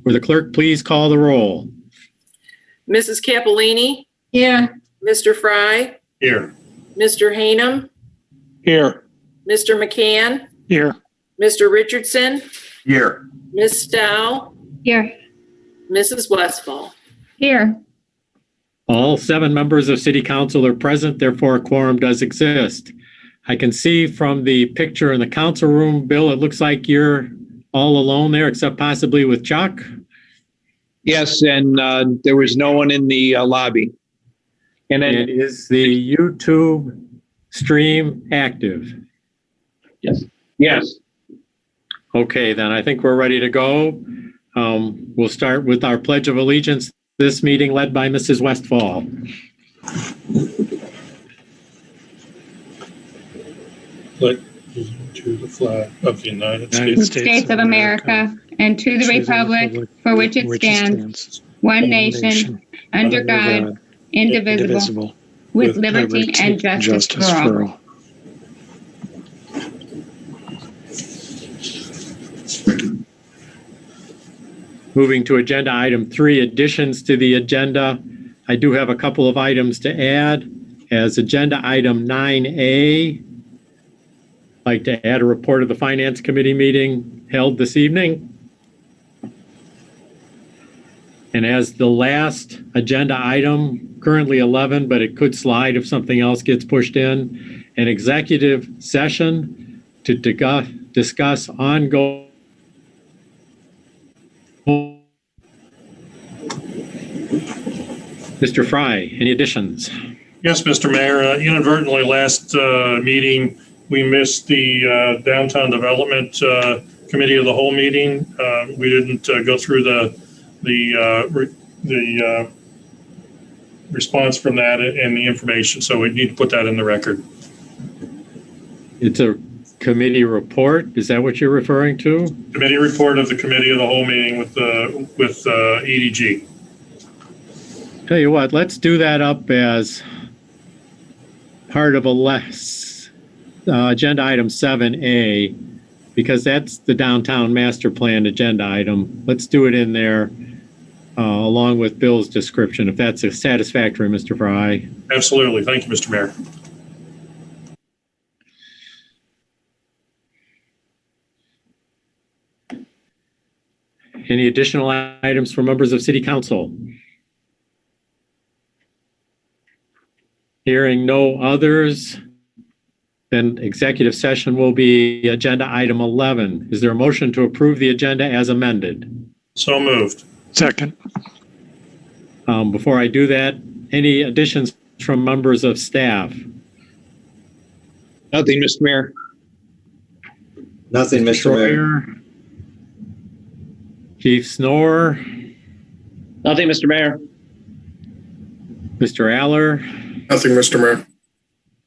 Will the clerk please call the roll? Mrs. Cappellini? Here. Mr. Fry? Here. Mr. Hainum? Here. Mr. McCann? Here. Mr. Richardson? Here. Ms. Stowe? Here. Mrs. Westfall? Here. All 7 members of City Council are present, therefore a quorum does exist. I can see from the picture in the council room, Bill, it looks like you're all alone there, except possibly with Chuck. Yes, and there was no one in the lobby. And then, And is the YouTube stream active? yes. Okay, then I think we're ready to go. We'll start with our Pledge of Allegiance, this meeting led by Mrs. Westfall. Pledge to the flag of the United States of America and to the republic for which it stands, one nation, under God, indivisible, with liberty and justice for all. Moving to agenda item 3, additions to the agenda. I do have a couple of items to add. As agenda item 9A, I'd like to add a report of the Finance Committee meeting held this evening. And as the last agenda item, currently 11, but it could slide if something else gets pushed in, an executive session to discuss ongoing Mr. Fry, any additions? Yes, Mr. Mayor. Inadvertently, last meeting, we missed the Downtown Development Committee of the Whole meeting. We didn't go through the response from that and the information, so we need to put that in the record. It's a committee report. Is that what you're referring to? Committee report of the Committee of the Whole meeting with EDG. Tell you what, let's do that up as part of a agenda item 7A, because that's the downtown master plan agenda item. Let's do it in there along with Bill's description, if that's satisfactory, Mr. Fry. Absolutely. Thank you, Mr. Mayor. Any additional items for members of City Council? Hearing no others, then executive session will be agenda item 11. Is there a motion to approve the agenda as amended? So moved. Second. Before I do that, any additions from members of staff? Nothing, Mr. Mayor. Nothing, Mr. Mayor. Schroyer? Chief Snore? Nothing, Mr. Mayor. Mr. Aller? Nothing, Mr. Mayor.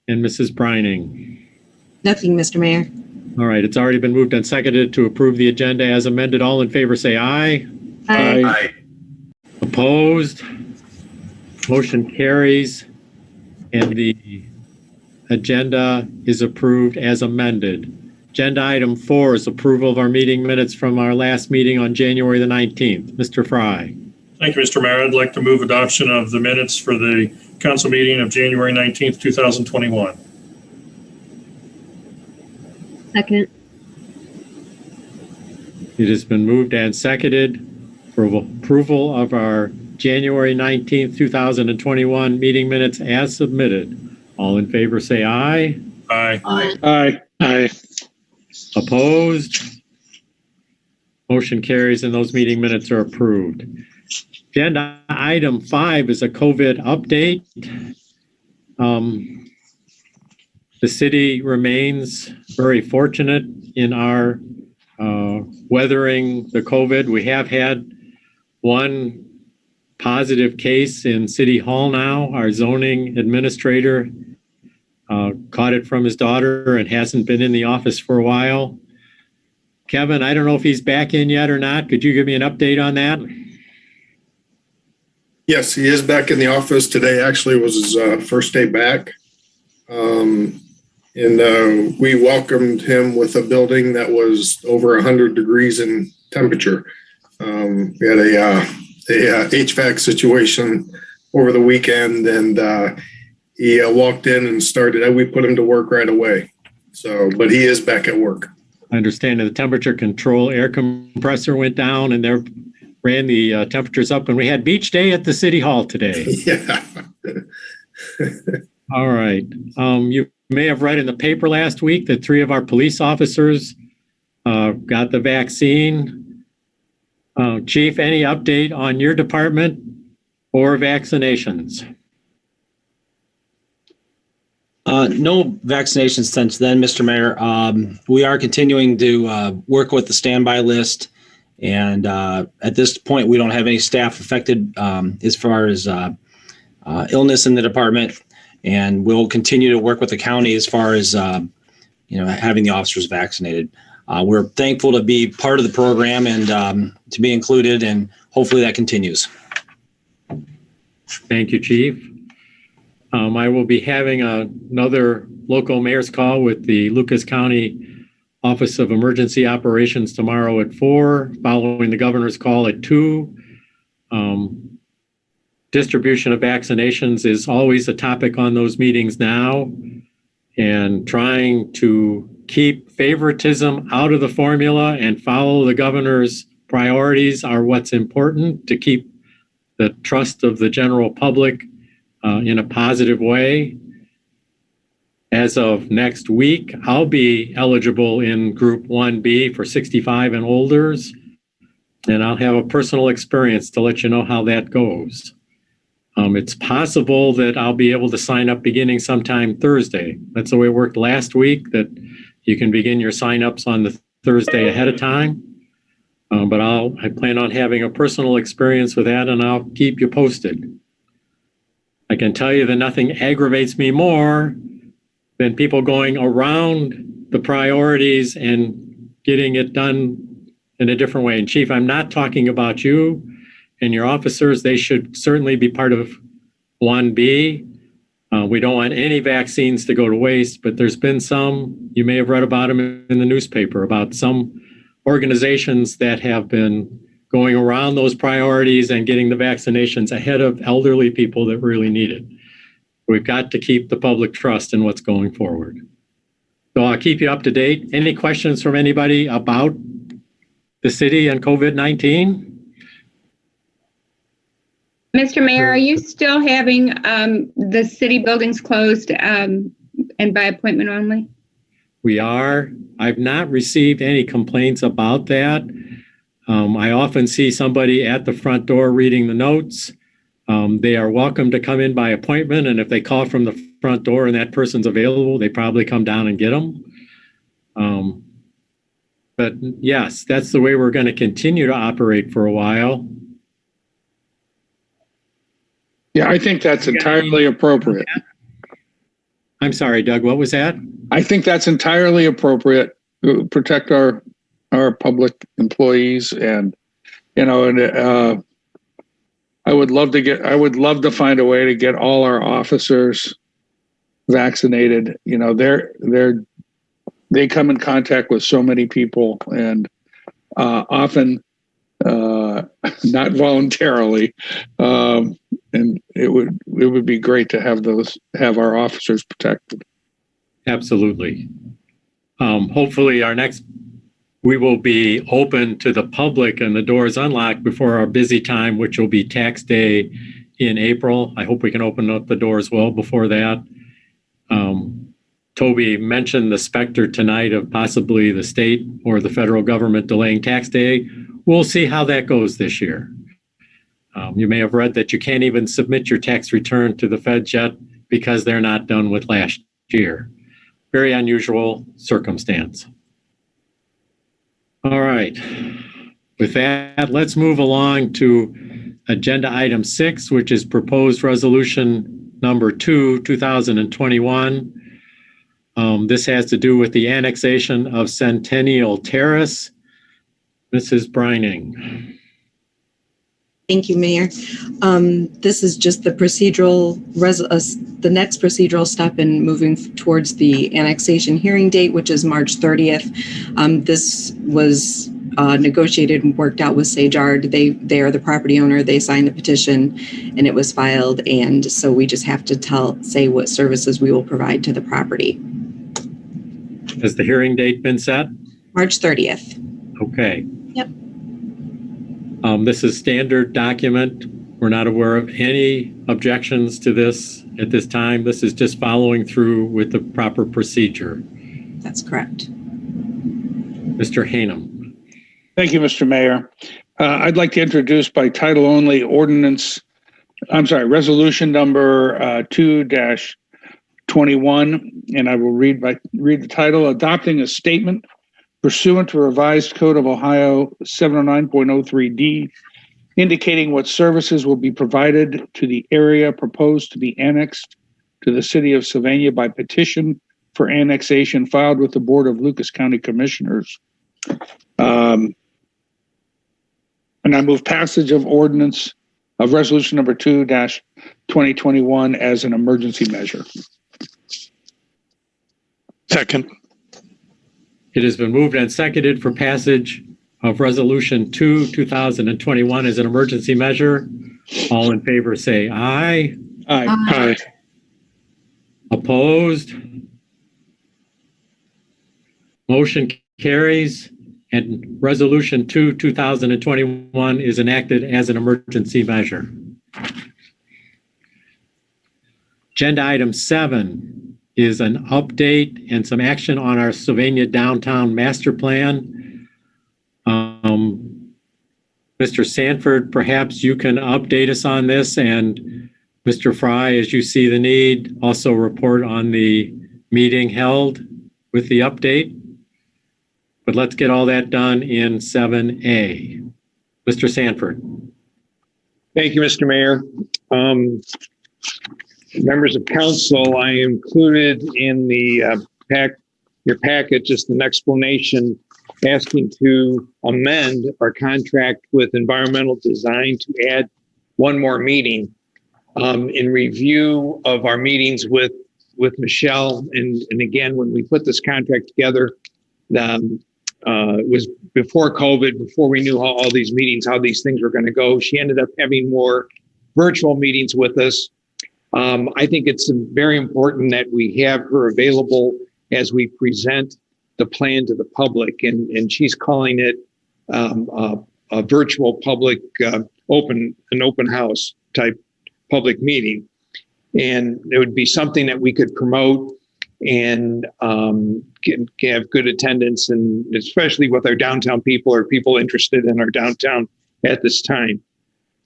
And Mrs. Brining? Nothing, Mr. Mayor. All right, it's already been moved and seconded to approve the agenda as amended. All in favor say aye. Aye. Aye. Opposed? Motion carries, and the agenda is approved as amended. Agenda item 4 is approval of our meeting minutes from our last meeting on January the 19th. Mr. Fry. Thank you, Mr. Mayor. I'd like to move adoption of the minutes for the council meeting of January 19th, 2021. Second. It has been moved and seconded for approval of our January 19th, 2021 meeting minutes as submitted. All in favor say aye. Aye. Aye. Aye. Aye. Opposed? Motion carries and those meeting minutes are approved. Agenda item 5 is a COVID update. The city remains very fortunate in our weathering the COVID. We have had one positive case in City Hall now. Our zoning administrator caught it from his daughter and hasn't been in the office for a while. Kevin, I don't know if he's back in yet or not. Could you give me an update on that? Yes, he is back in the office. Today actually was his first day back. And we welcomed him with a building that was over 100 degrees in temperature. We had a HVAC situation over the weekend, and he walked in and started. We put him to work right away. So, but he is back at work. I understand that the temperature control air compressor went down and they ran the temperatures up, and we had beach day at the city hall today. Yeah. All right. You may have read in the paper last week that 3 of our police officers got the vaccine. Chief, any update on your department or vaccinations? No vaccinations since then, Mr. Mayor. We are continuing to work with the standby list. And at this point, we don't have any staff affected as far as illness in the department. And we'll continue to work with the county as far as, having the officers vaccinated. We're thankful to be part of the program and to be included, and hopefully that continues. Thank you, Chief. I will be having another local mayor's call with the Lucas County Office of Emergency Operations tomorrow at 4, following the governor's call at 2. Distribution of vaccinations is always a topic on those meetings now, and trying to keep favoritism out of the formula and follow the governor's priorities are what's important to keep the trust of the general public in a positive way. As of next week, I'll be eligible in Group 1B for 65 and olders, and I'll have a personal experience to let you know how that goes. It's possible that I'll be able to sign up beginning sometime Thursday. That's the way it worked last week, that you can begin your signups on the Thursday ahead of time. But I plan on having a personal experience with that, and I'll keep you posted. I can tell you that nothing aggravates me more than people going around the priorities and getting it done in a different way. And Chief, I'm not talking about you and your officers. They should certainly be part of 1B. We don't want any vaccines to go to waste, but there's been some, you may have read about them in the newspaper, about some organizations that have been going around those priorities and getting the vaccinations ahead of elderly people that really need it. We've got to keep the public trust in what's going forward. So I'll keep you up to date. Any questions from anybody about the city and COVID-19? Mr. Mayor, are you still having the city buildings closed and by appointment only? We are. I've not received any complaints about that. I often see somebody at the front door reading the notes. They are welcome to come in by appointment, and if they call from the front door and that person's available, they probably come down and get them. But yes, that's the way we're going to continue to operate for a while. Yeah, I think that's entirely appropriate. I'm sorry, Doug, what was that? I think that's entirely appropriate to protect our public employees, and I would love to find a way to get all our officers vaccinated. They come in contact with so many people, and often not voluntarily. And it would be great to have our officers protected. Absolutely. Hopefully we will be open to the public and the doors unlocked before our busy time, which will be tax day in April. I hope we can open up the doors well before that. Toby mentioned the specter tonight of possibly the state or the federal government delaying tax day. We'll see how that goes this year. You may have read that you can't even submit your tax return to the Fed yet because they're not done with last year. Very unusual circumstance. All right. With that, let's move along to agenda item 6, which is proposed resolution number 2, 2021. This has to do with the annexation of Centennial Terrace. Mrs. Brining. Thank you, Mayor. This is just the the next procedural step in moving towards the annexation hearing date, which is March 30th. This was negotiated and worked out with Sajard. They are the property owner. They signed the petition, and it was filed. And so we just have to say what services we will provide to the property. Has the hearing date been set? March 30th. Okay. Yep. This is standard document. We're not aware of any objections to this at this time. This is just following through with the proper procedure. That's correct. Mr. Hanum. Thank you, Mr. Mayor. I'd like to introduce by title only resolution number 2-21, and I will read the title: adopting a statement pursuant to revised Code of Ohio 709.03D, indicating what services will be provided to the area proposed to be annexed to the city of Sylvania by petition for annexation filed with the Board of Lucas County Commissioners. And I move passage of resolution number 2-2021 as an emergency measure. Second. It has been moved and seconded for passage of Resolution 2-2021 as an emergency measure. All in favor say aye. Aye. Aye. Opposed? Motion carries, and Resolution 2-2021 is enacted as an emergency measure. Agenda item 7 is an update and some action on our Sylvania Downtown Master Plan. Mr. Sanford, perhaps you can update us on this, and Mr. Fry, as you see the need, also report on the meeting held with the update. But let's get all that done in 7A. Mr. Sanford. Thank you, Mr. Mayor. Members of council, I included in the your packet just an explanation asking to amend our contract with environmental design to add one more meeting. In review of our meetings with Michelle, and again, when we put this contract together, it was before COVID, before we knew how these things were going to go. She ended up having more virtual meetings with us. I think it's very important that we have her available as we present the plan to the public, and she's calling it a virtual public open house type public meeting. And it would be something that we could promote and have good attendance, and especially with our downtown people or people interested in our downtown at this time.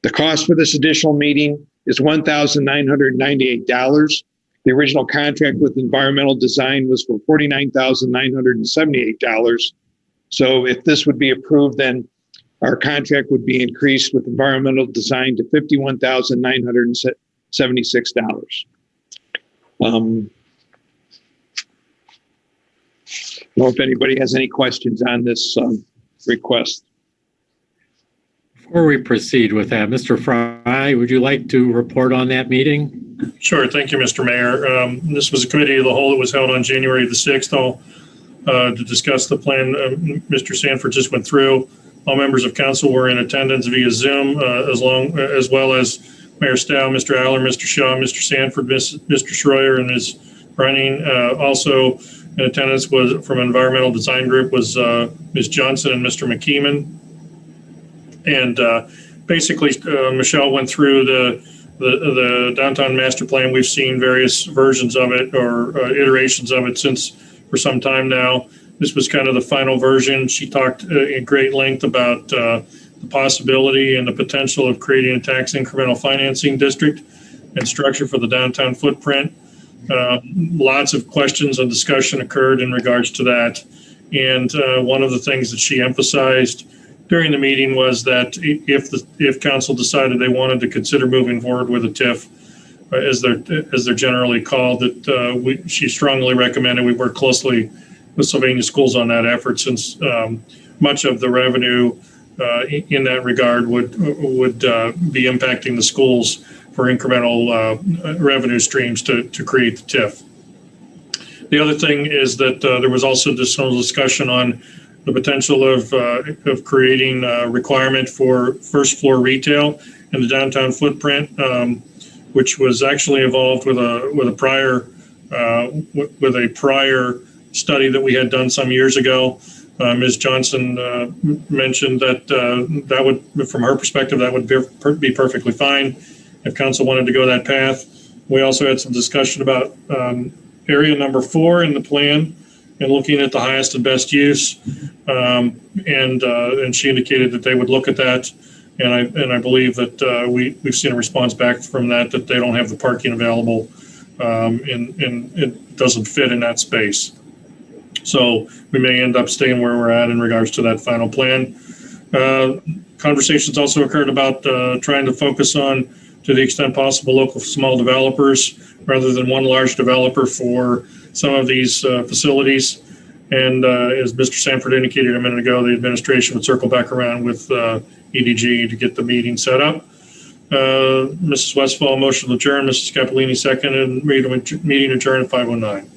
The cost for this additional meeting is $1,998. The original contract with environmental design was for $49,978. So if this would be approved, then our contract would be increased with environmental design to $51,976. I don't know if anybody has any questions on this request. Before we proceed with that, Mr. Fry, would you like to report on that meeting? Sure. Thank you, Mr. Mayor. This was a committee of the whole that was held on January the 6th to discuss the plan Mr. Sanford just went through. All members of council were in attendance via Zoom, as well as Mayor Stow, Mr. Aller, Mr. Shaw, Mr. Sanford, Mr. Schroyer, and Ms. Running. Also in attendance was from Environmental Design Group was Ms. Johnson and Mr. McKeeman. And basically, Michelle went through the downtown master plan. We've seen various versions of it or iterations of it for some time now. This was kind of the final version. She talked in great length about the possibility and the potential of creating a tax incremental financing district and structure for the downtown footprint. Lots of questions and discussion occurred in regards to that. And one of the things that she emphasized during the meeting was that if council decided they wanted to consider moving forward with a TIF, as they're generally called, that she strongly recommended we work closely with Sylvania Schools on that effort, since much of the revenue in that regard would be impacting the schools for incremental revenue streams to create the TIF. The other thing is that there was also some discussion on the potential of creating a requirement for first floor retail in the downtown footprint, which was actually involved with a prior study that we had done some years ago. Ms. Johnson mentioned that that would, from her perspective, that would be perfectly fine if council wanted to go that path. We also had some discussion about area number 4 in the plan and looking at the highest and best use. And she indicated that they would look at that. And I believe that we've seen a response back from that they don't have the parking available, and it doesn't fit in that space. So we may end up staying where we're at in regards to that final plan. Conversations also occurred about trying to focus on, to the extent possible, local small developers rather than one large developer for some of these facilities. And as Mr. Sanford indicated a minute ago, the administration would circle back around with EDG to get the meeting set up. Mrs. Westfall, motion to adjourn. Mrs. Capolini, second, and meeting adjourned at 5:09.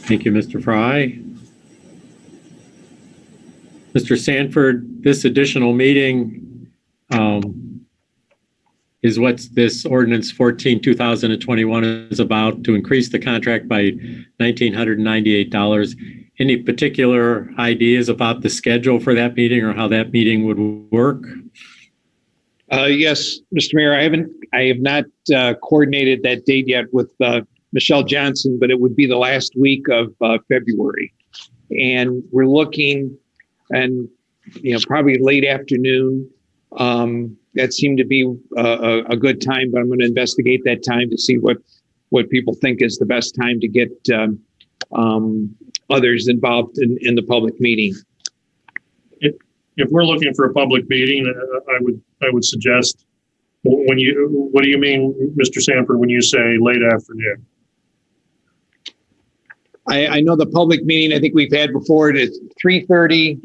Thank you, Mr. Fry. Mr. Sanford, this additional meeting is what this ordinance 14/2021 is about, to increase the contract by $1,998. Any particular ideas about the schedule for that meeting or how that meeting would work? Yes, Mr. Mayor, I have not coordinated that date yet with Michelle Johnson, but it would be the last week of February. And we're looking, and probably late afternoon. That seemed to be a good time, but I'm going to investigate that time to see what people think is the best time to get others involved in the public meeting. If we're looking for a public meeting, I would suggest, what do you mean, Mr. Sanford, when you say late afternoon? I know the public meeting I think we've had before, it is 3:30.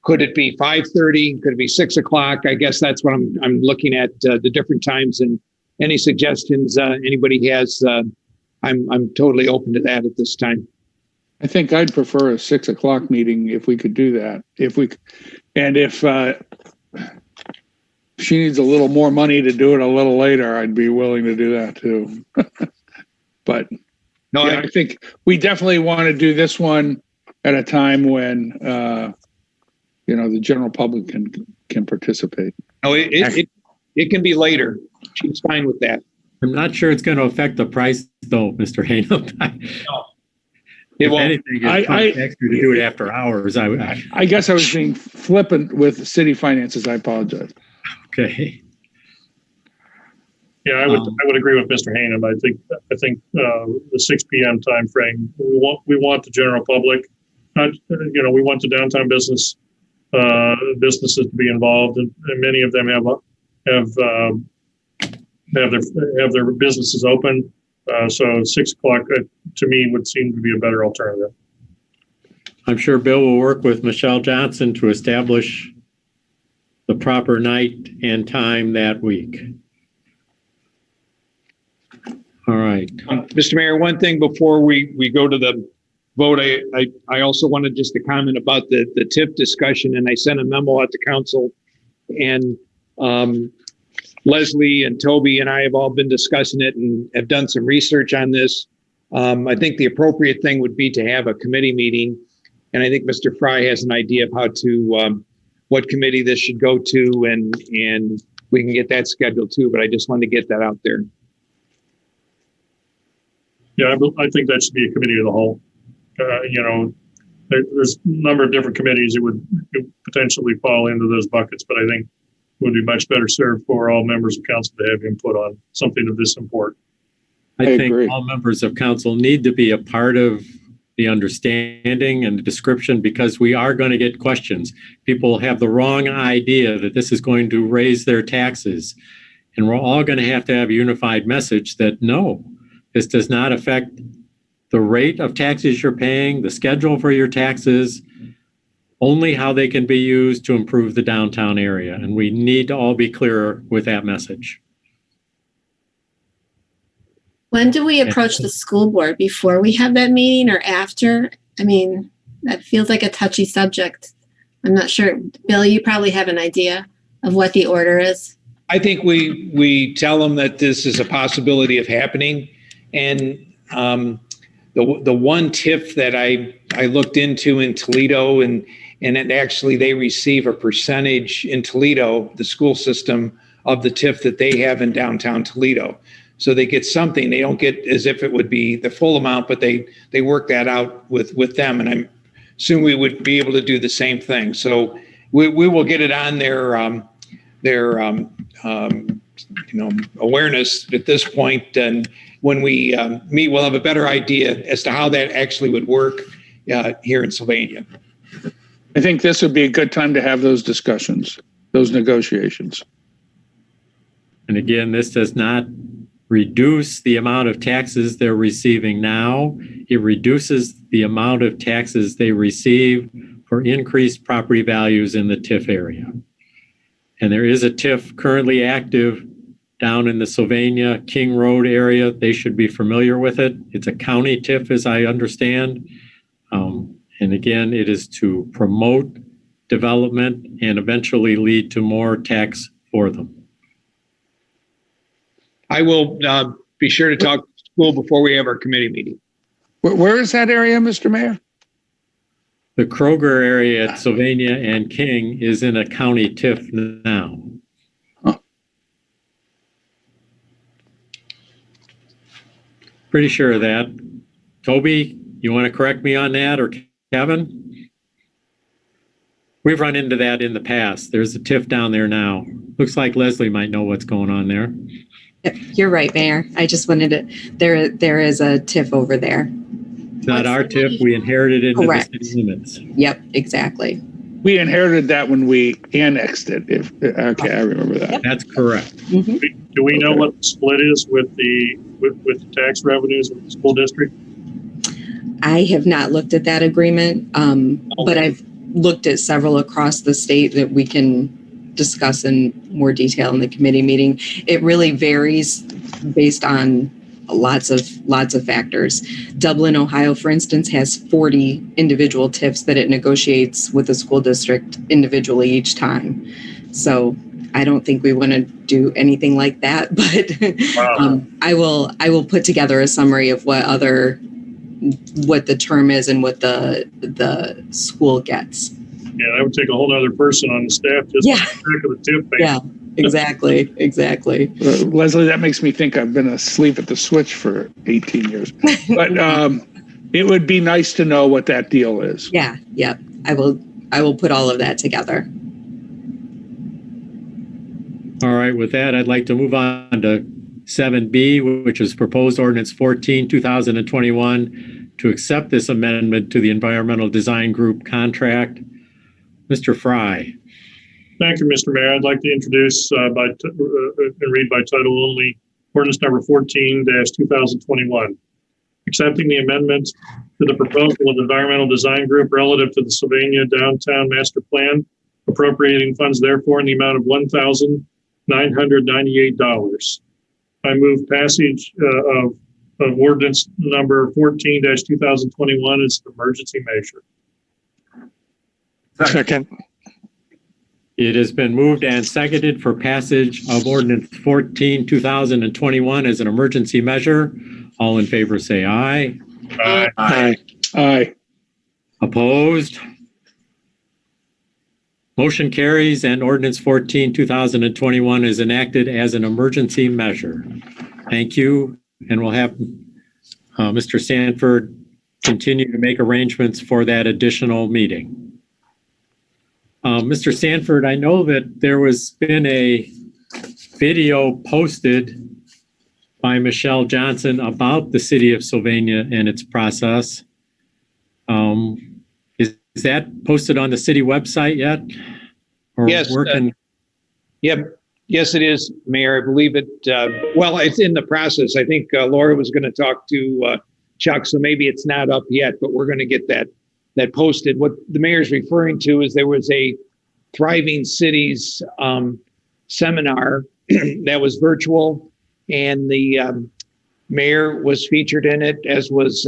Could it be 5:30? Could it be 6 o'clock? I guess that's what I'm looking at, the different times, and any suggestions anybody has, I'm totally open to that at this time. I think I'd prefer a 6 o'clock meeting if we could do that. If she needs a little more money to do it a little later, I'd be willing to do that too. But no, yeah, I think we definitely want to do this one at a time when the general public can participate. Oh, it can be later. She's fine with that. I'm not sure it's going to affect the price, though, Mr. Hanum. No. If anything, it's extra to do it after hours. I guess I was being flippant with city finances. I apologize. Okay. Yeah, I would agree with Mr. Hanum. I think the 6 p.m. time frame. We want the general public. We want the downtown businesses to be involved, and many of them have their businesses open. So 6 o'clock to me would seem to be a better alternative. I'm sure Bill will work with Michelle Johnson to establish the proper night and time that week. All right. Mr. Mayor, one thing before we go to the vote, I also wanted just to comment about the TIF discussion, and I sent a memo out to council, and Leslie and Toby and I have all been discussing it and have done some research on this. I think the appropriate thing would be to have a committee meeting, and I think Mr. Fry has an idea of how to what committee this should go to, and we can get that scheduled too. But I just wanted to get that out there. Yeah, I think that should be a committee of the whole. There's a number of different committees that would potentially fall into those buckets, but I think it would be much better served for all members of council to have input on something of this import. I think agree. All members of council need to be a part of the understanding and the description, because we are going to get questions. People have the wrong idea that this is going to raise their taxes. And we're all going to have a unified message that no, this does not affect the rate of taxes you're paying, the schedule for your taxes, only how they can be used to improve the downtown area. And we need to all be clearer with that message. When do we approach the school board? Before we have that meeting or after? I mean, that feels like a touchy subject. I'm not sure. Bill, you probably have an idea of what the order is. I think we tell them that this is a possibility of happening, and the one TIF that I looked into in Toledo, and it actually they receive a percentage in Toledo, the school system, of the TIF that they have in downtown Toledo. So they get something. They don't get as if it would be the full amount, but they work that out with them, and I assume we would be able to do the same thing. So we will get it on their awareness at this point, and when we meet, we'll have a better idea as to how that actually would work here in Sylvania. I think this would be a good time to have those discussions, those negotiations. And again, this does not reduce the amount of taxes they're receiving now. It reduces the amount of taxes they receive for increased property values in the TIF area. And there is a TIF currently active down in the Sylvania King Road area. They should be familiar with it. It's a county TIF, as I understand. And again, it is to promote development and eventually lead to more tax for them. I will be sure to talk to school before we have our committee meeting. Where is that area, Mr. Mayor? The Kroger area at Sylvania and King is in a county TIF now. Huh. Pretty sure of that. Toby, you want to correct me on that, or Kevin? We've run into that in the past. There's a TIF down there now. Looks like Leslie might know what's going on there. Yep, you're right, Mayor. I just wanted to, there is a TIF over there. It's not our TIF. We inherited it into Correct. the city limits. Yep, exactly. We inherited that when we annexed it. Okay, I remember that. That's correct. Mm-hmm. Do we know what the split is with the tax revenues of the school district? I have not looked at that agreement, but I've looked at several across the state that we can discuss in more detail in the committee meeting. It really varies based on lots of factors. Dublin, Ohio, for instance, has 40 individual TIFs that it negotiates with the school district individually each time. So I don't think we want to do anything like that, but Wow. I will put together a summary of what the term is and what the school gets. Yeah, that would take a whole other person on the staff just to keep track of the TIF payment. Yeah, exactly. Leslie, that makes me think I've been asleep at the switch for 18 years. But it would be nice to know what that deal is. Yeah. I will put all of that together. All right, with that, I'd like to move on to 7B, which is proposed ordinance 14, 2021, to accept this amendment to the Environmental Design Group contract. Mr. Fry. Thank you, Mr. Mayor. I'd like to introduce and read by title only ordinance number 14-2021, accepting the amendment to the proposal of Environmental Design Group relative to the Sylvania Downtown Master Plan, appropriating funds therefore in the amount of $1,998. I move passage of ordinance number 14-2021 as an emergency measure. Second. It has been moved and seconded for passage of ordinance 14, 2021 as an emergency measure. All in favor say aye. Aye. Aye. Aye. Opposed? Motion carries and ordinance 14, 2021 is enacted as an emergency measure. Thank you. And we'll have Mr. Sanford continue to make arrangements for that additional meeting. Mr. Sanford, I know that there was been a video posted by Michelle Johnson about the city of Sylvania and its process. Is that posted on the city website yet? Or Yes. working? Yep. Yes, it is, Mayor. I believe it. Well, it's in the process. I think Laura was going to talk to Chuck, so maybe it's not up yet, but we're going to get that posted. What the mayor's referring to is there was a Thriving Cities seminar that was virtual, and the Mayor was featured in it, as was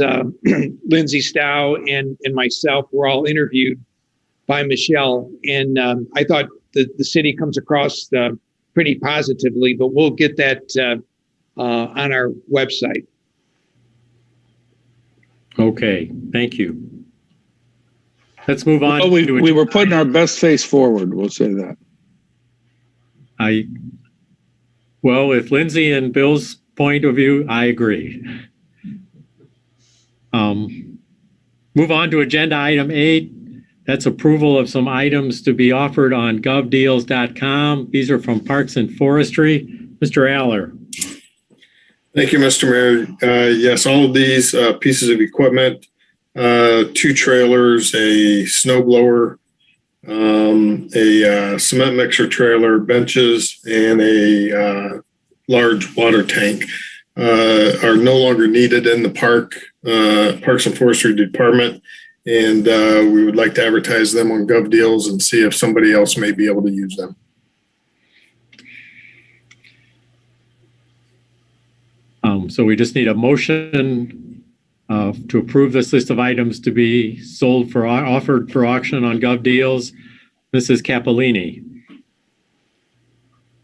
Lindsay Stow and myself. Were all interviewed by Michelle. And I thought the city comes across pretty positively, but we'll get that on our website. Okay, thank you. Let's move on. Well, we were putting our best face forward. We'll say that. Well, with Lindsay and Bill's point of view, I agree. Move on to agenda item 8. That's approval of some items to be offered on govdeals.com. These are from Parks and Forestry. Mr. Aller. Thank you, Mr. Mayor. Yes, all of these pieces of equipment, 2 trailers, a snow blower, a cement mixer trailer, benches, and a large water tank are no longer needed in the Parks and Forestry Department. And we would like to advertise them on GovDeals and see if somebody else may be able to use them. So we just need a motion to approve this list of items to be sold for offered for auction on GovDeals. Mrs. Cappellini.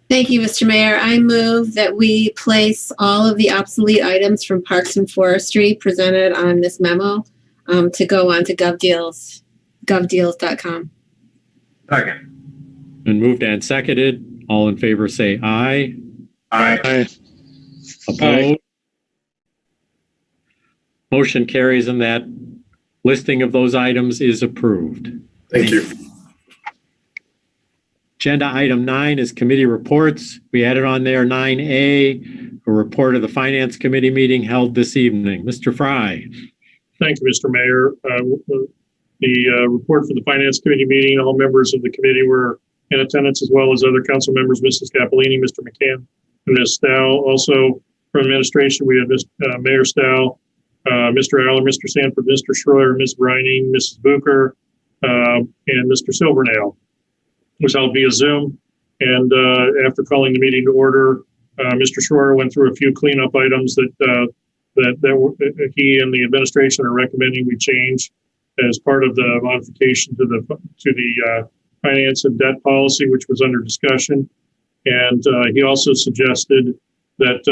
Thank you, Mr. Mayor. I move that we place all of the obsolete items from Parks and Forestry presented on this memo to go on to govdeals.com. Second. Been moved and seconded. All in favor say aye. Aye. Opposed? Aye. Motion carries and that listing of those items is approved. Thank you. Agenda item 9 is committee reports. We added on there 9A, a report of the Finance Committee meeting held this evening. Mr. Fry. Thank you, Mr. Mayor. The report for the Finance Committee meeting, all members of the committee were in attendance, as well as other council members, Mrs. Cappellini, Mr. McCann, and Ms. Stow. Also from administration, we had Mayor Stow, Mr. Aller, Mr. Sanford, Mr. Schroyer, Ms. Brining, Mrs. Bucher, and Mr. Silvernail. It was held via Zoom. And after calling the meeting to order, Mr. Schroyer went through a few cleanup items that he and the administration are recommending we change as part of the modification to the finance and debt policy, which was under discussion. And he also suggested that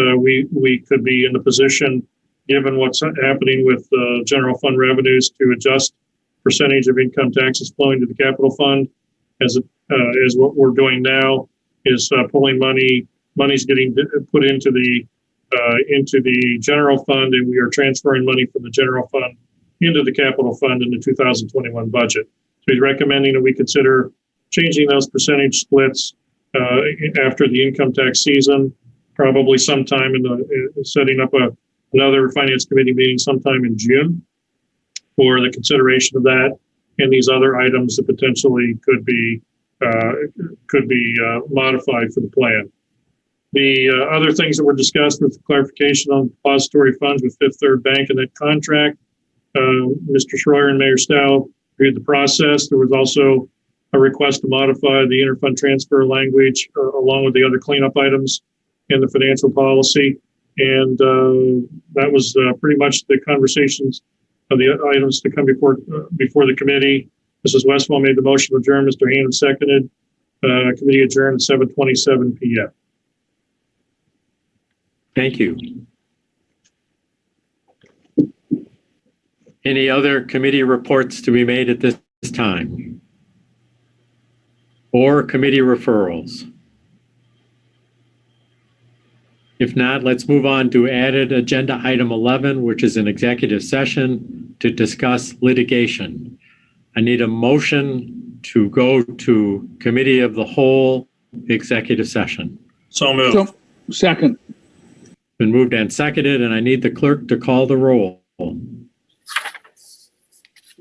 we could be in the position, given what's happening with general fund revenues, to adjust percentage of income taxes flowing to the capital fund, as what we're doing now is pulling money's getting put into the general fund, and we are transferring money from the general fund into the capital fund in the 2021 budget. So he's recommending that we consider changing those percentage splits after the income tax season, probably sometime setting up another finance committee meeting sometime in June for the consideration of that and these other items that potentially could be modified for the plan. The other things that were discussed with clarification on depository funds with Fifth Third Bank and that contract. Mr. Schroyer and Mayor Stow reviewed the process. There was also a request to modify the interfund transfer language along with the other cleanup items in the financial policy. And that was pretty much the conversations of the items to come before the committee. Mrs. Westfall made the motion to adjourn. Mr. Heenan seconded. Committee adjourned at 7:27 p.m. Thank you. Any other committee reports to be made at this time? Or committee referrals? If not, let's move on to added agenda item 11, which is an executive session to discuss litigation. I need a motion to go to committee of the whole executive session. So moved. Second. Been moved and seconded, and I need the clerk to call the roll.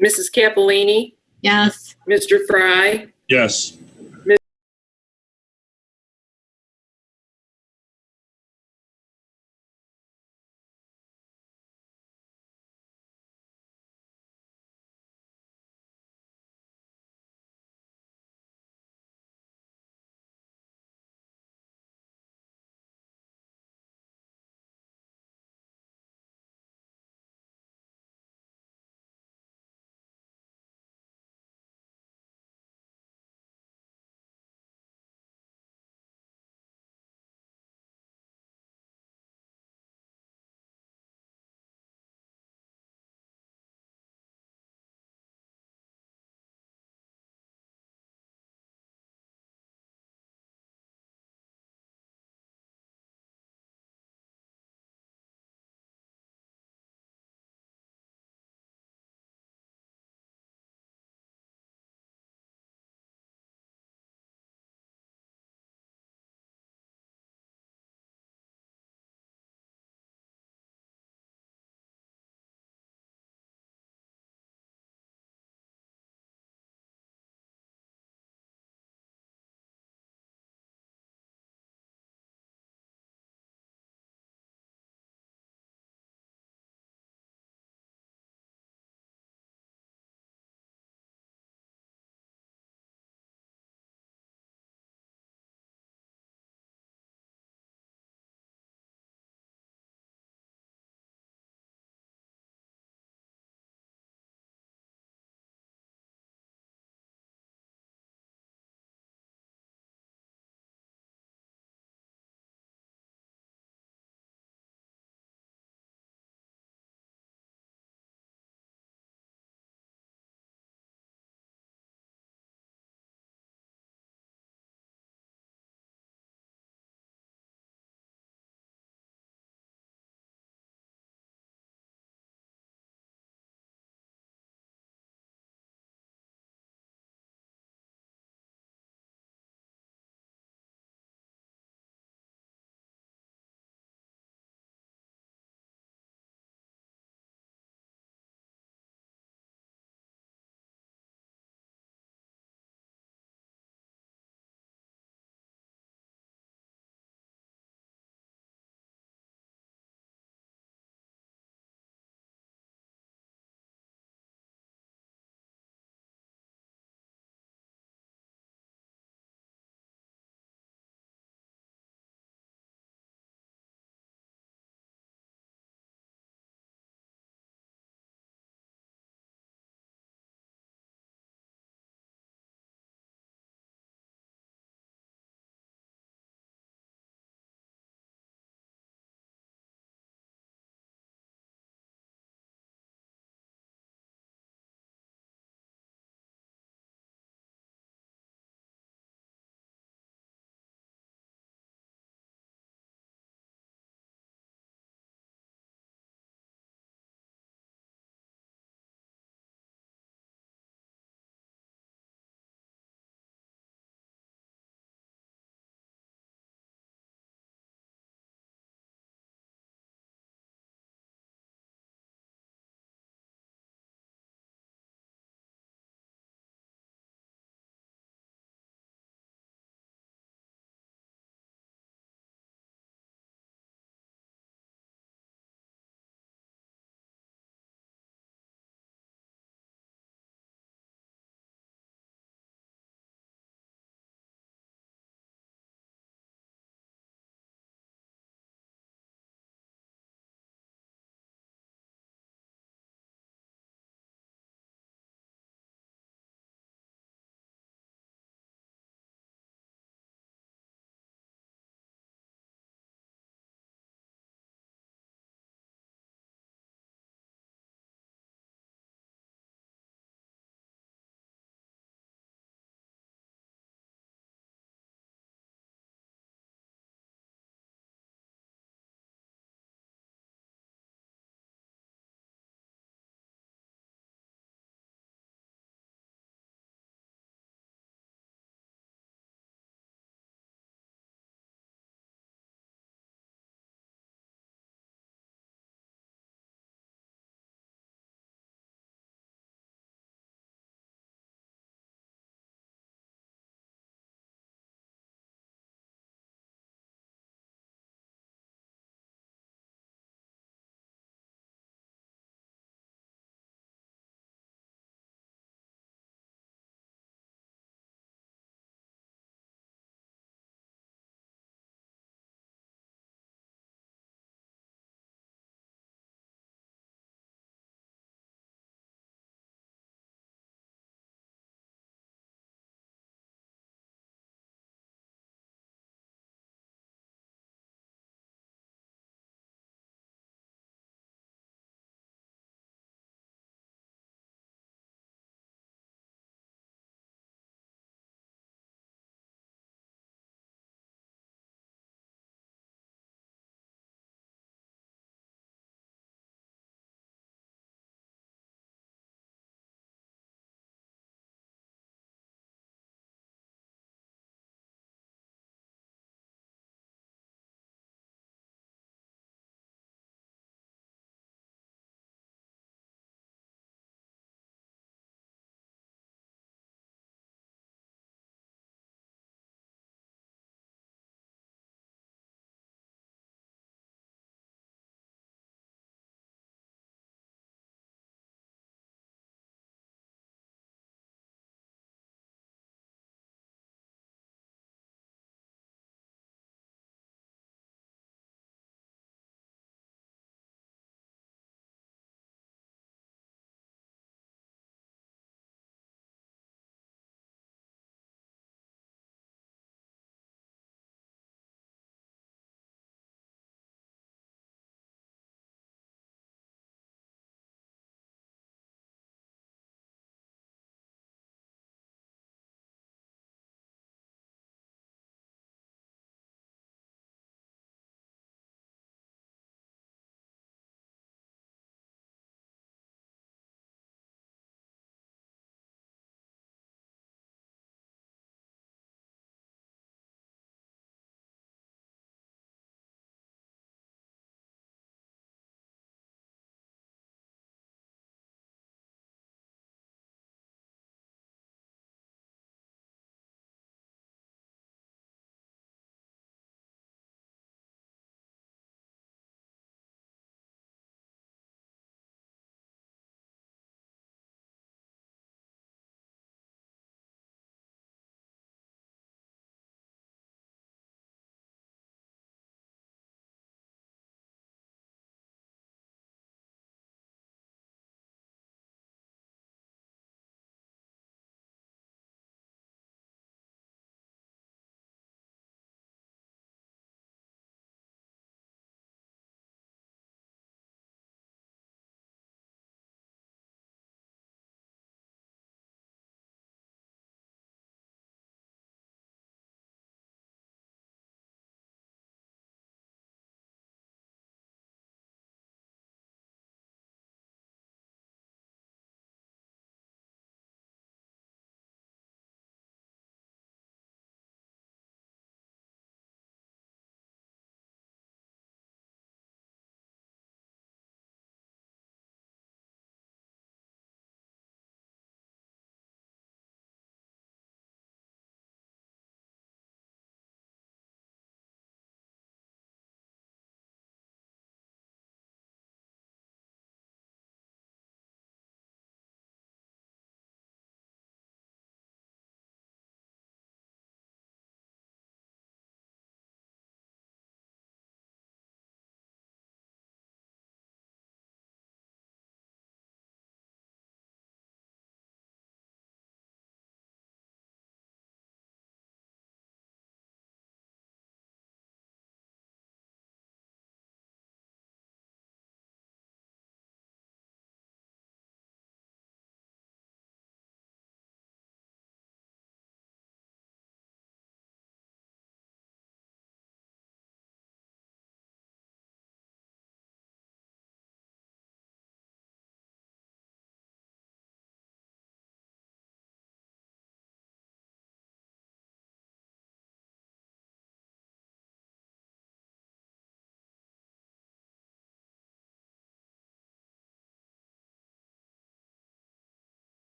Mrs. Cappellini, Yes. Mr. Fry, Yes.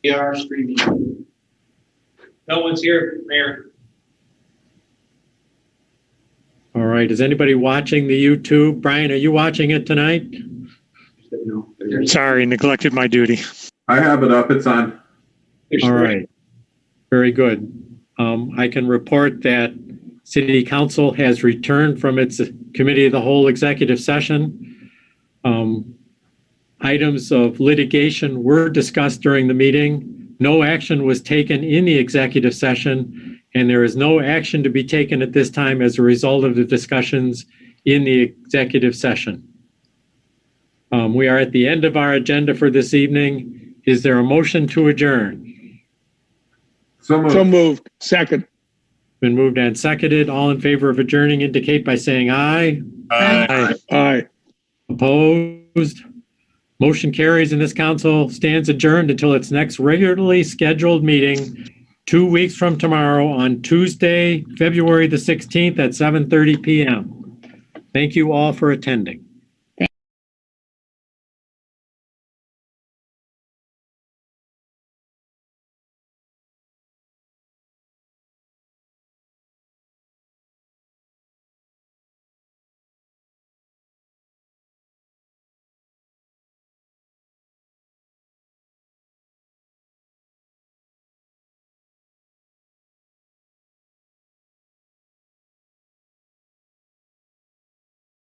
We are streaming. No one's here, Mayor. All right. Is anybody watching the YouTube? Brian, are you watching it tonight? Sorry, neglected my duty. I have it up. It's on. All right. Very good. I can report that City Council has returned from its Committee of the Whole executive session. Items of litigation were discussed during the meeting. No action was taken in the executive session, and there is no action to be taken at this time as a result of the discussions in the executive session. We are at the end of our agenda for this evening. Is there a motion to adjourn? So moved. So moved. Second. Been moved and seconded. All in favor of adjourning indicate by saying aye. Aye. Aye. Opposed? Motion carries and this council stands adjourned until its next regularly scheduled meeting 2 weeks from tomorrow on Tuesday, February the 16th at 7:30 p.m. Thank you all for attending.